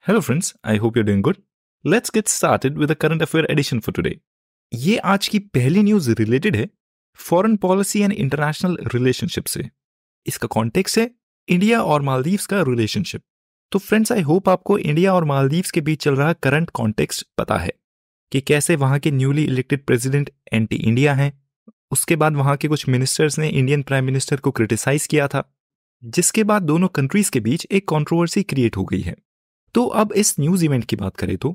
Hello friends, I hope you're doing good. Let's get started with the current affair edition for today. ये आज की पहली news related है foreign policy and international relationship से। इसका context है India और मालदीव्स का रिलेशनशिप। तो फ्रेंड्स, आई होप आपको इंडिया और मालदीव्स के बीच चल रहा करंट कॉन्टेक्स्ट पता है कि कैसे वहां के newly elected president anti India हैं। उसके बाद वहां के कुछ मिनिस्टर्स ने इंडियन प्राइम मिनिस्टर को क्रिटिसाइज किया था, जिसके बाद दोनों कंट्रीज के बीच एक कंट्रोवर्सी क्रिएट हो गई है। तो अब इस न्यूज इवेंट की बात करें तो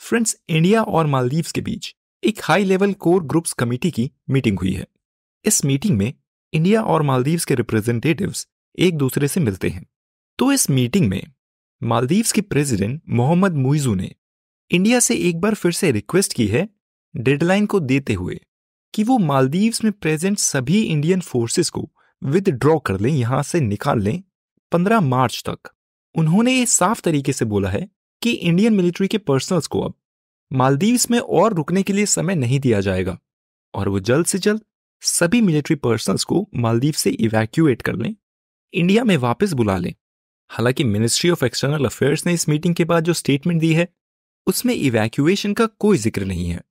फ्रेंड्स, इंडिया और मालदीव्स के बीच एक high level core groups committee की मीटिंग हुई है। इस मीटिंग में इंडिया और मालदीव्स के रिप्रेजेंटेटिव्स एक दूसरे से मिलते हैं। तो इस मीटिंग में मालदीव्स के प्रेसिडेंट मोहम्मद मुइजू ने इंडिया से एक बार फिर से रिक्वेस्ट की है, डेडलाइन को देते हुए, कि वो मालदीव्स में प्रेजेंट सभी इंडियन फोर्सेस को विदड्रॉ कर लें, यहां से निकाल लें 15 मार्च तक। उन्होंने ये साफ तरीके से बोला है कि इंडियन मिलिट्री के पर्सनल्स को अब मालदीव्स में और रुकने के लिए समय नहीं दिया जाएगा और वो जल्द से जल्द सभी मिलिट्री पर्सनल्स को मालदीव से इवैक्यूएट कर लें, इंडिया में वापस बुला लें। हालांकि मिनिस्ट्री ऑफ एक्सटर्नल अफेयर्स ने इस मीटिंग के बाद जो स्टेटमेंट दी है उसमें इवैक्यूएशन का कोई जिक्र नहीं है,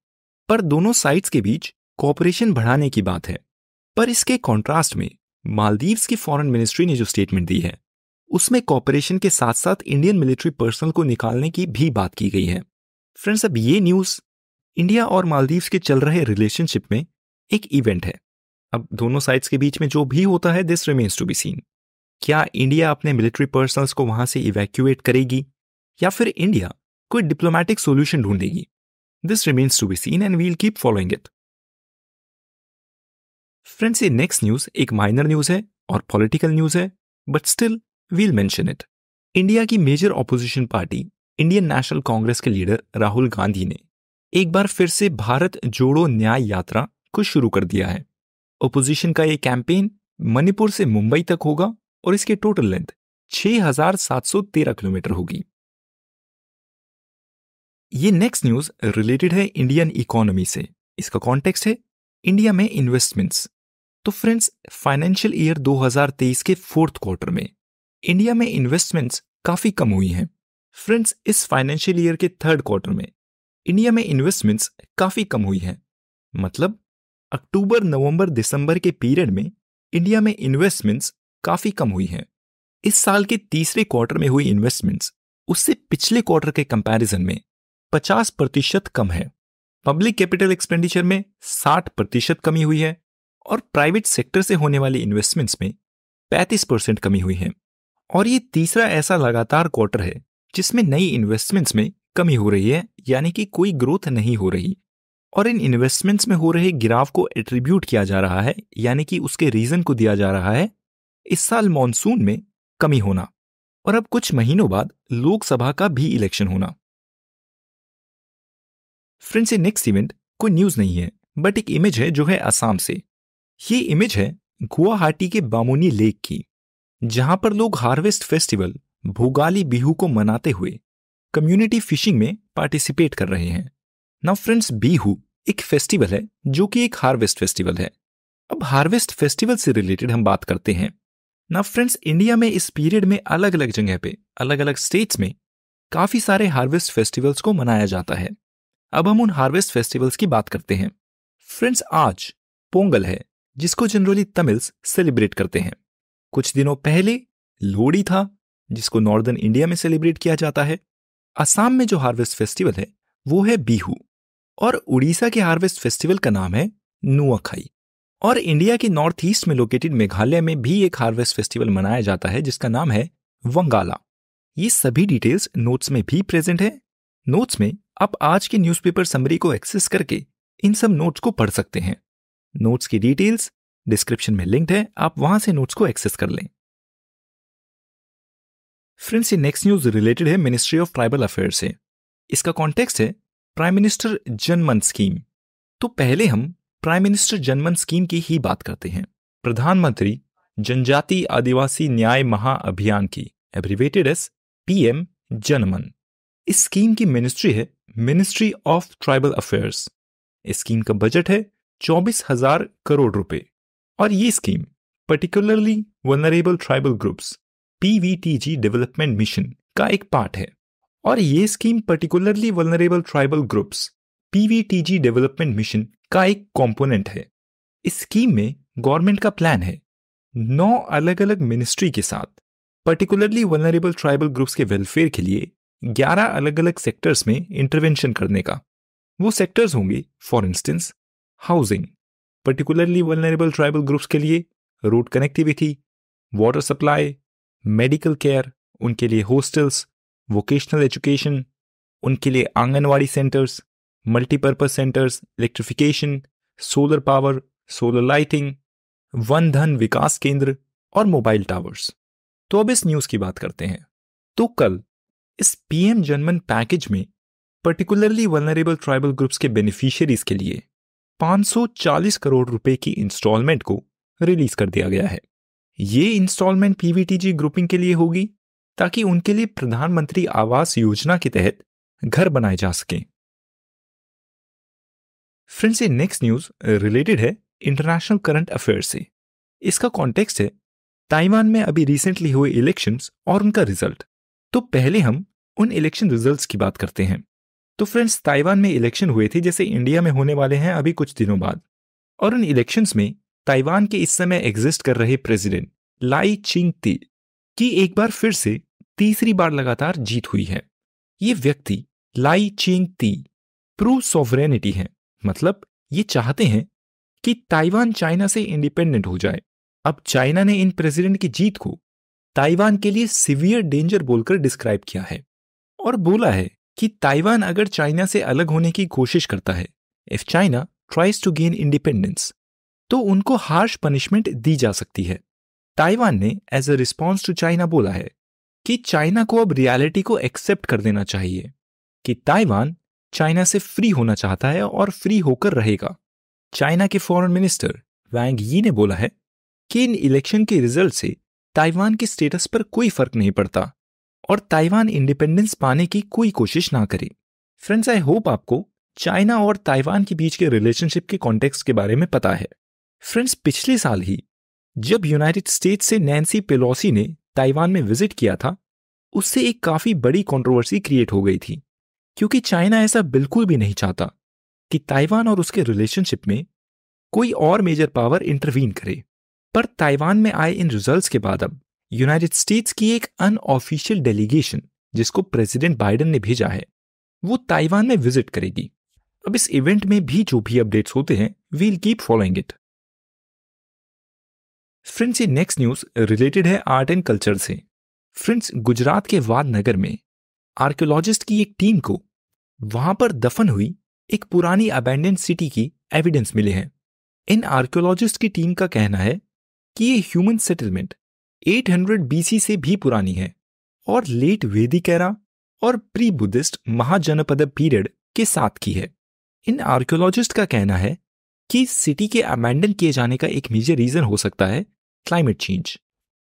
पर दोनों साइड्स के बीच कोऑपरेशन बढ़ाने की बात है। पर इसके कॉन्ट्रास्ट में मालदीव्स की फॉरेन मिनिस्ट्री ने जो स्टेटमेंट दी है उसमें कॉपरेशन के साथ साथ इंडियन मिलिट्री पर्सनल को निकालने की भी बात की गई है। फ्रेंड्स, अब ये न्यूज इंडिया और मालदीव्स के चल रहे रिलेशनशिप में एक इवेंट है। अब दोनों साइड्स के बीच में जो भी होता है, this remains to be seen. क्या इंडिया अपने मिलिट्री पर्सनल्स को वहां से इवैक्यूएट करेगी या फिर इंडिया कोई डिप्लोमेटिक सॉल्यूशन ढूंढेगी? This remains to be seen and we will keep following it. Friends, ये नेक्स्ट न्यूज एक माइनर न्यूज है और पॉलिटिकल न्यूज है, but still we'll mention it. India की major opposition party Indian National Congress के leader Rahul Gandhi ने एक बार फिर से भारत जोड़ो न्याय यात्रा को शुरू कर दिया है। ऑपोजिशन का ये कैंपेन मणिपुर से मुंबई तक होगा और इसकी टोटल लेंथ 6,713 किलोमीटर होगी। ये नेक्स्ट न्यूज रिलेटेड है इंडियन इकोनॉमी से। इसका कॉन्टेक्स्ट है इंडिया में इन्वेस्टमेंट्स। तो फ्रेंड्स, फाइनेंशियल ईयर 2023 के फोर्थ क्वार्टर में इंडिया में इन्वेस्टमेंट्स काफी कम हुई हैं। फ्रेंड्स, इस फाइनेंशियल ईयर के थर्ड क्वार्टर में इंडिया में इन्वेस्टमेंट्स काफी कम हुई हैं। मतलब अक्टूबर, नवंबर, दिसंबर के पीरियड में इंडिया में इन्वेस्टमेंट्स काफी कम हुई हैं। इस साल के तीसरे क्वार्टर में हुई इन्वेस्टमेंट्स उससे पिछले क्वार्टर के कंपैरिजन में 50% कम है। पब्लिक कैपिटल एक्सपेंडिचर में 60% कमी हुई है और प्राइवेट सेक्टर से होने वाली इन्वेस्टमेंट्स में 35% कमी हुई है। और ये तीसरा ऐसा लगातार क्वार्टर है जिसमें नई इन्वेस्टमेंट्स में कमी हो रही है, यानी कि कोई ग्रोथ नहीं हो रही। और इन इन्वेस्टमेंट्स में हो रहे गिराव को एट्रीब्यूट किया जा रहा है, यानी कि उसके रीजन को दिया जा रहा है इस साल मॉनसून में कमी होना और अब कुछ महीनों बाद लोकसभा का भी इलेक्शन होना। फ्रेंड्स, ये नेक्स्ट इवेंट कोई न्यूज नहीं है, बट एक इमेज है जो है असम से। ये इमेज है गुवाहाटी के बामुनी लेक की, जहां पर लोग हार्वेस्ट फेस्टिवल भोगाली बिहू को मनाते हुए कम्युनिटी फिशिंग में पार्टिसिपेट कर रहे हैं। नाउ फ्रेंड्स, बिहू एक फेस्टिवल है जो कि एक हार्वेस्ट फेस्टिवल है। अब हार्वेस्ट फेस्टिवल से रिलेटेड हम बात करते हैं। नाउ फ्रेंड्स, इंडिया में इस पीरियड में अलग अलग जगह पे, अलग अलग स्टेट्स में काफी सारे हार्वेस्ट फेस्टिवल्स को मनाया जाता है। अब हम उन हार्वेस्ट फेस्टिवल्स की बात करते हैं। फ्रेंड्स, आज पोंगल है जिसको जनरली तमिल्स सेलिब्रेट करते हैं। कुछ दिनों पहले लोहड़ी था जिसको नॉर्दर्न इंडिया में सेलिब्रेट किया जाता है। असम में जो हार्वेस्ट फेस्टिवल है वो है बिहू और उड़ीसा के हार्वेस्ट फेस्टिवल का नाम है नुआखाई। और इंडिया के नॉर्थ ईस्ट में लोकेटेड मेघालय में भी एक हार्वेस्ट फेस्टिवल मनाया जाता है जिसका नाम है वंगाला। ये सभी डिटेल्स नोट्स में भी प्रेजेंट है। नोट्स में आप आज के न्यूज़पेपर समरी को एक्सेस करके इन सब नोट्स को पढ़ सकते हैं। नोट्स की डिटेल्स डिस्क्रिप्शन में लिंक्ड है, आप वहां से नोट्स को एक्सेस कर लें। फ्रेंड्स, ये नेक्स्ट न्यूज रिलेटेड है मिनिस्ट्री ऑफ ट्राइबल अफेयर्स से। इसका कॉन्टेक्स्ट है प्राइम मिनिस्टर जनमन स्कीम। तो पहले हम प्राइम मिनिस्टर जनमन स्कीम की ही बात करते हैं। प्रधानमंत्री जनजाति आदिवासी न्याय महाअभियान की, एब्रिवेटेड एज पीएम जनमन। इस स्कीम की मिनिस्ट्री है मिनिस्ट्री ऑफ ट्राइबल अफेयर्स। इस स्कीम का बजट है 24,000 करोड़ रुपए और ये scheme particularly vulnerable tribal groups PVTG development mission का एक पार्ट है और ये scheme particularly vulnerable tribal groups PVTG development mission का एक कंपोनेंट है। इस स्कीम में गवर्नमेंट का प्लान है 9 अलग अलग मिनिस्ट्री के साथ पर्टिकुलरली वल्नरेबल ट्राइबल ग्रुप्स के वेलफेयर के लिए 11 अलग अलग सेक्टर्स में इंटरवेंशन करने का। वो सेक्टर्स होंगे for instance housing, particularly vulnerable tribal groups के लिए road connectivity, water supply, medical care, उनके लिए हॉस्टल्स, वोकेशनल एजुकेशन, उनके लिए anganwadi centres, multipurpose centres, electrification, solar power, solar lighting, one धन विकास केंद्र और मोबाइल टावर्स। तो अब इस न्यूज की बात करते हैं। तो कल इस पीएम जनमन पैकेज में पर्टिकुलरली वल्नरेबल ट्राइबल ग्रुप्स के बेनिफिशियरीज के लिए 540 करोड़ रुपए की इंस्टॉलमेंट को रिलीज कर दिया गया है। ये इंस्टॉलमेंट पीवीटीजी ग्रुपिंग के लिए होगी ताकि उनके लिए प्रधानमंत्री आवास योजना के तहत घर बनाए जा सकें। फ्रेंड्स, ये नेक्स्ट न्यूज रिलेटेड है इंटरनेशनल करंट अफेयर से। इसका कॉन्टेक्स्ट है ताइवान में अभी रिसेंटली हुए इलेक्शंस और उनका रिजल्ट। तो पहले हम उन इलेक्शन रिजल्ट्स की बात करते हैं। तो फ्रेंड्स, ताइवान में इलेक्शन हुए थे जैसे इंडिया में होने वाले हैं अभी कुछ दिनों बाद, और उन इलेक्शंस में ताइवान के इस समय एग्जिस्ट कर रहे प्रेसिडेंट लाई चिंग-ती की एक बार फिर से तीसरी बार लगातार जीत हुई है। ये व्यक्ति लाई चिंग-ती प्रो सॉवरेनिटी हैं, मतलब ये चाहते हैं कि ताइवान चाइना से इंडिपेंडेंट हो जाए। अब चाइना ने इन प्रेसिडेंट की जीत को ताइवान के लिए सीवियर डेंजर बोलकर डिस्क्राइब किया है और बोला है कि ताइवान अगर चाइना से अलग होने की कोशिश करता है, if China tries to gain independence, तो उनको हार्श पनिशमेंट दी जा सकती है। ताइवान ने as a response to China बोला है कि चाइना को अब रियलिटी को एक्सेप्ट कर देना चाहिए कि ताइवान चाइना से फ्री होना चाहता है और फ्री होकर रहेगा। चाइना के फॉरेन मिनिस्टर वांग यी ने बोला है कि इन इलेक्शन के रिजल्ट से ताइवान के स्टेटस पर कोई फर्क नहीं पड़ता और ताइवान इंडिपेंडेंस पाने की कोई कोशिश ना करे। फ्रेंड्स, आई होप आपको चाइना और ताइवान के बीच के रिलेशनशिप के कॉन्टेक्स्ट के बारे में पता है। फ्रेंड्स, पिछले साल ही जब यूनाइटेड स्टेट्स से नैन्सी पेलोसी ने ताइवान में विजिट किया था, उससे एक काफी बड़ी कंट्रोवर्सी क्रिएट हो गई थी, क्योंकि चाइना ऐसा बिल्कुल भी नहीं चाहता कि ताइवान और उसके रिलेशनशिप में कोई और मेजर पावर इंटरवीन करे। पर ताइवान में आए इन रिजल्ट्स के बाद अब यूनाइटेड स्टेट्स की एक अनऑफिशियल डेलीगेशन, जिसको प्रेसिडेंट बाइडेन ने भेजा है, वो ताइवान में विजिट करेगी। अब इस इवेंट में भी जो भी अपडेट्स होते हैं, we'll keep following it. Friends, ये नेक्स्ट न्यूज रिलेटेड है आर्ट एंड कल्चर से। फ्रेंड्स, गुजरात के वादनगर में आर्कियोलॉजिस्ट की एक टीम को वहां पर दफन हुई एक पुरानी अबैंडन्ड सिटी की एविडेंस मिले हैं। इन आर्कियोलॉजिस्ट की टीम का कहना है कि ये ह्यूमन सेटलमेंट 800 बीसी से भी पुरानी है और लेट वैदिक एरा और प्री बुद्धिस्ट महाजनपद पीरियड के साथ की है। इन आर्कियोलॉजिस्ट का कहना है कि सिटी के अबैंडन किए जाने का एक मेजर रीजन हो सकता है क्लाइमेट चेंज।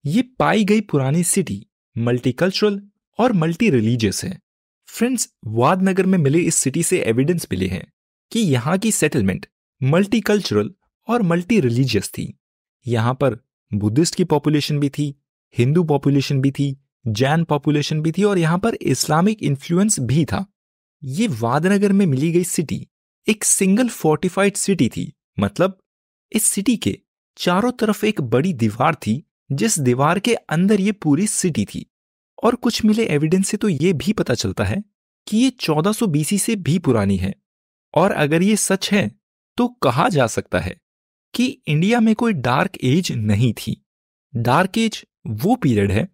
ये पाई गई पुरानी सिटी मल्टीकल्चरल और मल्टी रिलीजियस है। फ्रेंड्स, वादनगर में मिले इस सिटी से एविडेंस मिले हैं कि यहाँ की सेटलमेंट मल्टीकल्चरल और मल्टी रिलीजियस थी। यहाँ पर बुद्धिस्ट की पॉपुलेशन भी थी, हिंदू पॉपुलेशन भी थी, जैन पॉपुलेशन भी थी और यहाँ पर इस्लामिक इन्फ्लुएंस भी था। ये वादनगर में मिली गई सिटी एक सिंगल फोर्टिफाइड सिटी थी, मतलब इस सिटी के चारों तरफ एक बड़ी दीवार थी, जिस दीवार के अंदर ये पूरी सिटी थी। और कुछ मिले एविडेंस से तो ये भी पता चलता है कि ये 1400 बीसी से भी पुरानी है। और अगर ये सच है तो कहा जा सकता है कि इंडिया में कोई डार्क एज नहीं थी। डार्क एज वो पीरियड है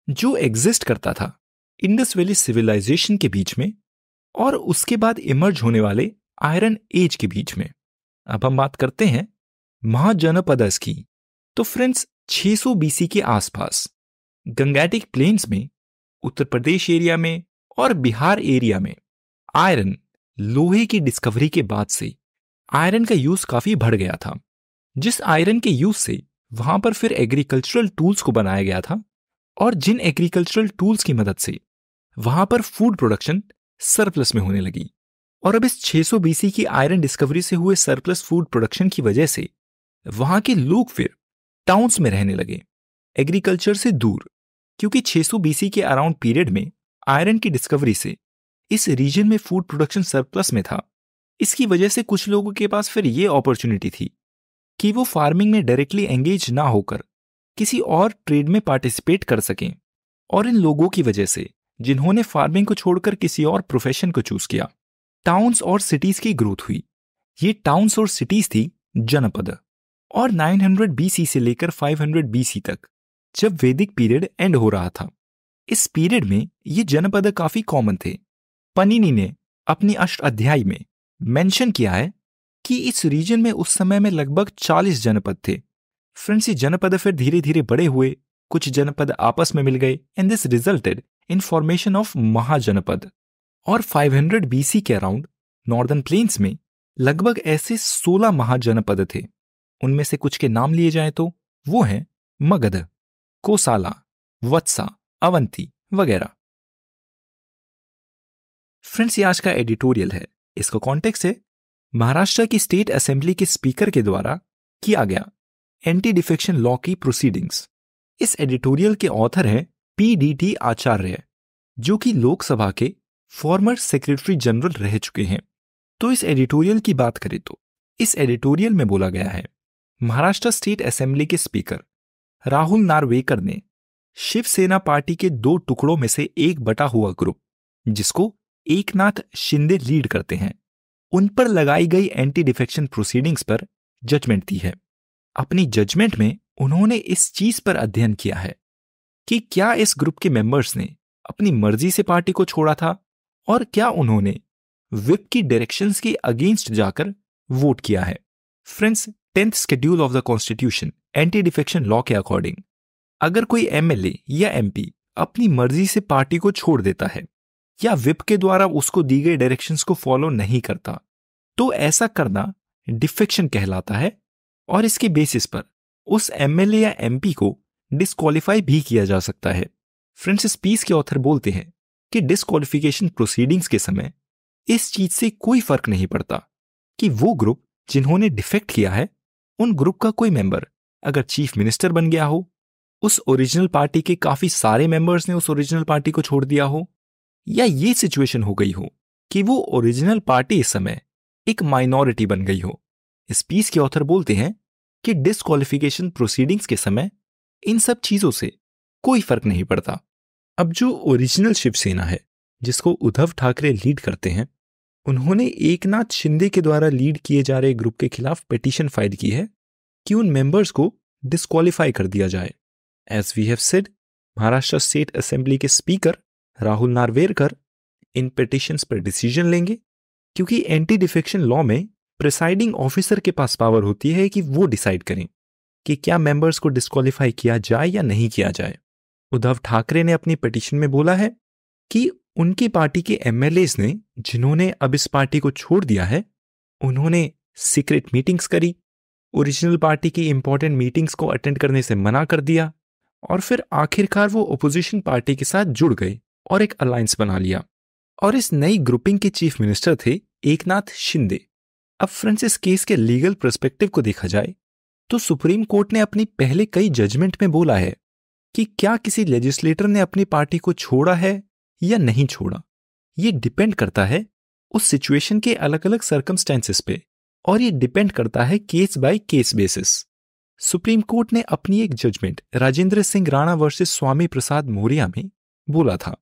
जो एग्जिस्ट करता था इंडस वैली सिविलाइजेशन के बीच में और उसके बाद इमर्ज होने वाले आयरन एज के बीच में। अब हम बात करते हैं महाजनपदस की। तो फ्रेंड्स, 600 बीसी के आसपास गंगेटिक प्लेन्स में, उत्तर प्रदेश एरिया में और बिहार एरिया में आयरन, लोहे की डिस्कवरी के बाद से आयरन का यूज काफी बढ़ गया था, जिस आयरन के यूज से वहां पर फिर एग्रीकल्चरल टूल्स को बनाया गया था और जिन एग्रीकल्चरल टूल्स की मदद से वहां पर फूड प्रोडक्शन सरप्लस में होने लगी। और अब इस 600 बीसी की आयरन डिस्कवरी से हुए सरप्लस फूड प्रोडक्शन की वजह से वहां के लोग फिर टाउन्स में रहने लगे, एग्रीकल्चर से दूर, क्योंकि 600 बीसी के अराउंड पीरियड में आयरन की डिस्कवरी से इस रीजन में फूड प्रोडक्शन सरप्लस में था। इसकी वजह से कुछ लोगों के पास फिर ये अपॉर्चुनिटी थी कि वो फार्मिंग में डायरेक्टली एंगेज ना होकर किसी और ट्रेड में पार्टिसिपेट कर सकें। और इन लोगों की वजह से जिन्होंने फार्मिंग को छोड़कर किसी और प्रोफेशन को चूज किया, टाउन्स और सिटीज की ग्रोथ हुई। ये टाउन्स और सिटीज थी जनपद। और 900 BC से लेकर 500 BC तक, जब वैदिक पीरियड एंड हो रहा था, इस पीरियड में ये जनपद काफी कॉमन थे। पनीनी ने अपनी अष्टाध्यायी में मेंशन किया है कि इस रीजन में उस समय में लगभग 40 जनपद थे। फ्रेंड्स, ये जनपद फिर धीरे धीरे बड़े हुए, कुछ जनपद आपस में मिल गए and this resulted in formation of mahajanapada. और 500 BC के अराउंड नॉर्दर्न प्लेन्स में लगभग ऐसे 16 महाजनपद थे। उनमें से कुछ के नाम लिए जाएं तो वो हैं मगध, कोसाला, वत्सा, अवंती वगैरह। फ्रेंड्स, ये आज का एडिटोरियल है। इसका कॉन्टेक्स्ट है महाराष्ट्र की स्टेट असेंबली के स्पीकर के द्वारा किया गया एंटी डिफेक्शन लॉ की प्रोसीडिंग्स। इस एडिटोरियल के ऑथर हैं PDT आचार्य, जो कि लोकसभा के फॉर्मर सेक्रेटरी जनरल रह चुके हैं। तो इस एडिटोरियल की बात करें तो इस एडिटोरियल में बोला गया है, महाराष्ट्र स्टेट असेंबली के स्पीकर राहुल नार्वेकर ने शिवसेना पार्टी के 2 टुकड़ों में से एक बटा हुआ ग्रुप, जिसको एकनाथ शिंदे लीड करते हैं, उन पर लगाई गई एंटी डिफेक्शन प्रोसीडिंग्स पर जजमेंट दी है। अपनी जजमेंट में उन्होंने इस चीज पर अध्ययन किया है कि क्या इस ग्रुप के मेंबर्स ने अपनी मर्जी से पार्टी को छोड़ा था और क्या उन्होंने विप की डायरेक्शंस के अगेंस्ट जाकर वोट किया है। Friends, 10th schedule of the constitution anti defection law के अकॉर्डिंग अगर कोई MLA या MP अपनी मर्जी से पार्टी को छोड़ देता है या विप के द्वारा उसको दी गई डायरेक्शंस को फॉलो नहीं करता, तो ऐसा करना डिफेक्शन कहलाता है और इसके बेसिस पर उस MLA या MP को डिस्क्वालीफाई भी किया जा सकता है। फ्रेंड्स, इस पीस के ऑथर बोलते हैं कि डिस्क्वालिफिकेशन प्रोसीडिंग्स के समय इस चीज से कोई फर्क नहीं पड़ता कि वो ग्रुप जिन्होंने डिफेक्ट किया है, उन ग्रुप का कोई मेंबर अगर चीफ मिनिस्टर बन गया हो, उस ओरिजिनल पार्टी के काफी सारे मेंबर्स ने उस ओरिजिनल पार्टी को छोड़ दिया हो, या ये सिचुएशन हो गई हो कि वो ओरिजिनल पार्टी इस समय एक माइनॉरिटी बन गई हो। इस पीस के ऑथर बोलते हैं कि डिस्क्वालिफिकेशन प्रोसीडिंग्स के समय इन सब चीजों से कोई फर्क नहीं पड़ता। अब जो ओरिजिनल शिवसेना है, जिसको उद्धव ठाकरे लीड करते हैं, उन्होंने एकनाथ शिंदे के द्वारा लीड किए जा रहे ग्रुप के खिलाफ पिटीशन फाइल की है कि उन मेंबर्स को डिस्क्वालीफाई कर दिया जाए। As we have said, Maharashtra state assembly के speaker Rahul Narwekar in petitions पर डिसीजन लेंगे, क्योंकि एंटी डिफेक्शन लॉ में प्रिसाइडिंग ऑफिसर के पास पावर होती है कि वो डिसाइड करें कि क्या मेंबर्स को डिस्क्वालीफाई किया जाए या नहीं किया जाए। उद्धव ठाकरे ने अपनी पिटीशन में बोला है कि उनकी पार्टी के MLAs ने, जिन्होंने अब इस पार्टी को छोड़ दिया है, उन्होंने सीक्रेट मीटिंग्स करी, ओरिजिनल पार्टी की इंपॉर्टेंट मीटिंग्स को अटेंड करने से मना कर दिया और फिर आखिरकार वो ओपोजिशन पार्टी के साथ जुड़ गए और एक अलायंस बना लिया। और इस नई ग्रुपिंग के चीफ मिनिस्टर थे एकनाथ शिंदे। अब फ्रेंड्स, इस केस के लीगल पर्सपेक्टिव को देखा जाए तो सुप्रीम कोर्ट ने अपनी पहले कई जजमेंट में बोला है कि क्या किसी लेजिस्लेटर ने अपनी पार्टी को छोड़ा है या नहीं छोड़ा। ये डिपेंड करता है उस सिचुएशन के अलग अलग सर्कमस्टेंसेस पे, और ये डिपेंड करता है case by case basis. Supreme court ने अपनी एक जजमेंट राजेंद्र सिंह राणा वर्सेस स्वामी प्रसाद मौर्य में बोला था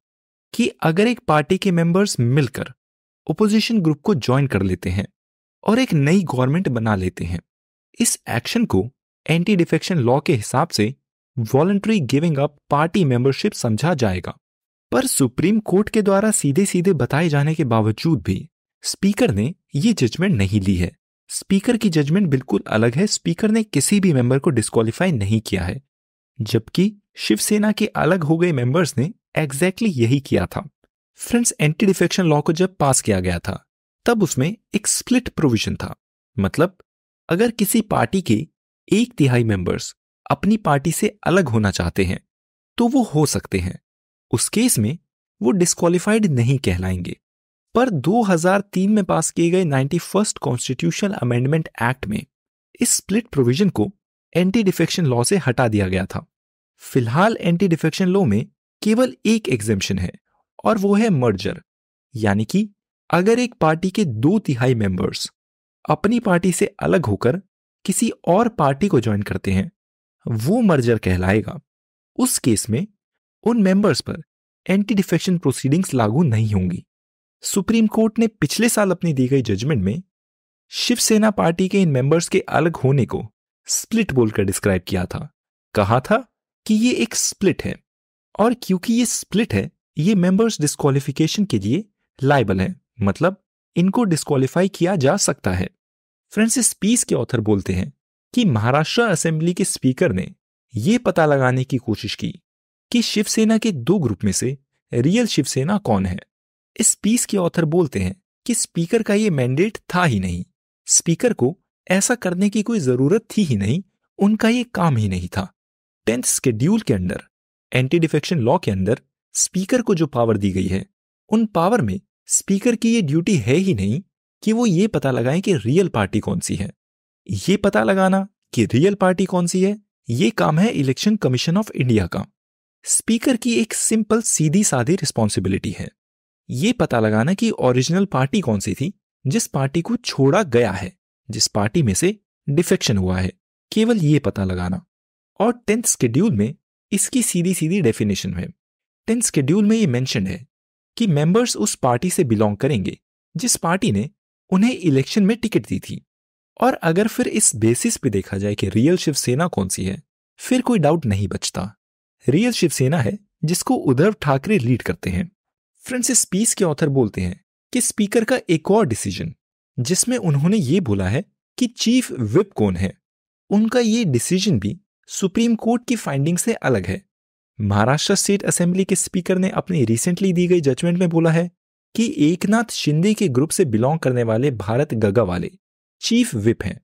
कि अगर एक पार्टी के मेंबर्स मिलकर ओपोजिशन ग्रुप को ज्वाइन कर लेते हैं और एक नई गवर्नमेंट बना लेते हैं, इस एक्शन को एंटी डिफेक्शन लॉ के हिसाब से voluntary giving up party membership समझा जाएगा। पर सुप्रीम कोर्ट के द्वारा सीधे सीधे बताए जाने के बावजूद भी स्पीकर ने ये जजमेंट नहीं ली है। स्पीकर की जजमेंट बिल्कुल अलग है। स्पीकर ने किसी भी मेंबर को डिस्क्वालीफाई नहीं किया है, जबकि शिवसेना के अलग हो गए मेंबर्स ने एग्जैक्टली यही किया था। फ्रेंड्स, एंटी डिफेक्शन लॉ को जब पास किया गया था तब उसमें एक स्प्लिट प्रोविजन था। मतलब अगर किसी पार्टी के 1/3 मेंबर्स अपनी पार्टी से अलग होना चाहते हैं तो वो हो सकते हैं। उस केस में वो डिस्क्वालीफाइड नहीं कहलाएंगे। पर 2003 में पास किए गए 91st कॉन्स्टिट्यूशनल अमेंडमेंट एक्ट में इस स्प्लिट प्रोविजन को एंटी डिफेक्शन लॉ से हटा दिया गया था। फिलहाल एंटी डिफेक्शन लॉ में केवल एक एग्जेम्पशन है और वो है मर्जर। यानी कि अगर एक पार्टी के 2/3 मेंबर्स अपनी पार्टी से अलग होकर किसी और पार्टी को ज्वाइन करते हैं, वो मर्जर कहलाएगा। उस केस में उन मेंबर्स पर एंटी डिफेक्शन प्रोसीडिंग्स लागू नहीं होंगी। सुप्रीम कोर्ट ने पिछले साल अपनी दी गई जजमेंट में शिवसेना पार्टी के इन मेंबर्स के अलग होने को स्प्लिट बोलकर डिस्क्राइब किया था। कहा था कि ये एक स्प्लिट है, और क्योंकि ये स्प्लिट है, ये मेंबर्स डिस्क्वालिफिकेशन के लिए लायबल है, मतलब इनको डिस्क्वालीफाई किया जा सकता है। फ्रांसिस पीस के ऑथर बोलते हैं कि महाराष्ट्र असेंबली के स्पीकर ने यह पता लगाने की कोशिश की कि शिवसेना के 2 ग्रुप में से रियल शिवसेना कौन है। इस पीस के ऑथर बोलते हैं कि स्पीकर का यह मैंडेट था ही नहीं, स्पीकर को ऐसा करने की कोई जरूरत थी ही नहीं, उनका ये काम ही नहीं था। 10th शेड्यूल के अंदर, एंटी डिफेक्शन लॉ के अंदर स्पीकर को जो पावर दी गई है, उन पावर में स्पीकर की ये ड्यूटी है ही नहीं कि वो ये पता लगाएं कि रियल पार्टी कौन सी है। ये पता लगाना कि रियल पार्टी कौन सी है, ये काम है इलेक्शन कमीशन ऑफ इंडिया का। स्पीकर की एक सिंपल सीधी सादी रिस्पॉन्सिबिलिटी है, ये पता लगाना कि ओरिजिनल पार्टी कौन सी थी जिस पार्टी को छोड़ा गया है, जिस पार्टी में से डिफेक्शन हुआ है, केवल ये पता लगाना। और 10th शेड्यूल में इसकी सीधी सीधी डेफिनेशन है। 10th शेड्यूल में ये मेंशन है कि मेंबर्स उस पार्टी से बिलोंग करेंगे जिस पार्टी ने उन्हें इलेक्शन में टिकट दी थी। और अगर फिर इस बेसिस पे देखा जाए कि रियल शिवसेना कौन सी है, फिर कोई डाउट नहीं बचता, रियल शिवसेना है जिसको उद्धव ठाकरे लीड करते हैं। फ्रांसिस पीस के ऑथर बोलते हैं कि स्पीकर का एक और डिसीजन जिसमें उन्होंने ये बोला है कि चीफ व्हिप कौन है, उनका ये डिसीजन भी सुप्रीम कोर्ट की फाइंडिंग से अलग है। महाराष्ट्र स्टेट असेंबली के स्पीकर ने अपनी रिसेंटली दी गई जजमेंट में बोला है कि एकनाथ शिंदे के ग्रुप से बिलोंग करने वाले भारत गगा वाले चीफ व्हिप हैं,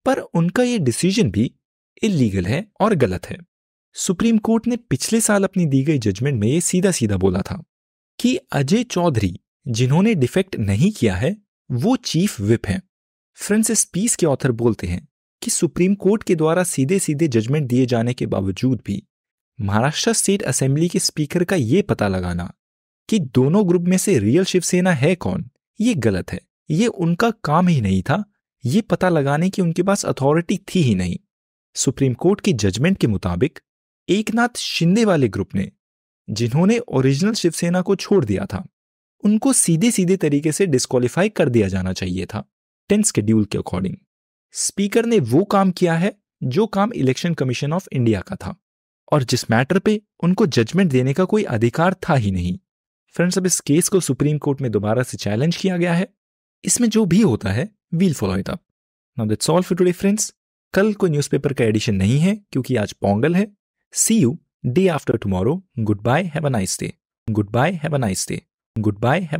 पर उनका ये डिसीजन भी इलीगल है और गलत है। सुप्रीम कोर्ट ने पिछले साल अपनी दी गई जजमेंट में ये सीधा सीधा बोला था कि अजय चौधरी जिन्होंने डिफेक्ट नहीं किया है वो चीफ व्हिप हैं। फ्रांसिस पीस के ऑथर बोलते हैं कि सुप्रीम कोर्ट के द्वारा सीधे सीधे जजमेंट दिए जाने के बावजूद भी महाराष्ट्र स्टेट असेंबली के स्पीकर का ये पता लगाना कि दोनों ग्रुप में से रियल शिवसेना है कौन, ये गलत है। ये उनका काम ही नहीं था, ये पता लगाने की उनके पास अथॉरिटी थी ही नहीं। सुप्रीम कोर्ट की जजमेंट के मुताबिक एकनाथ शिंदे वाले ग्रुप ने, जिन्होंने ओरिजिनल शिवसेना को छोड़ दिया था, उनको सीधे सीधे तरीके से डिस्क्वालीफाई कर दिया जाना चाहिए था 10th शेड्यूल के अकॉर्डिंग। स्पीकर ने वो काम किया है जो काम इलेक्शन कमीशन ऑफ इंडिया का था, और जिस मैटर पे उनको जजमेंट देने का कोई अधिकार था ही नहीं। फ्रेंड्स, अब इस केस को सुप्रीम कोर्ट में दोबारा से चैलेंज किया गया है। इसमें जो भी होता है we'll follow it up. Now that's all for today friends. कल कोई न्यूज़पेपर का एडिशन नहीं है क्योंकि आज पोंगल है। See you day after tomorrow. Goodbye, have a nice day. Goodbye, have a nice day. Goodbye, have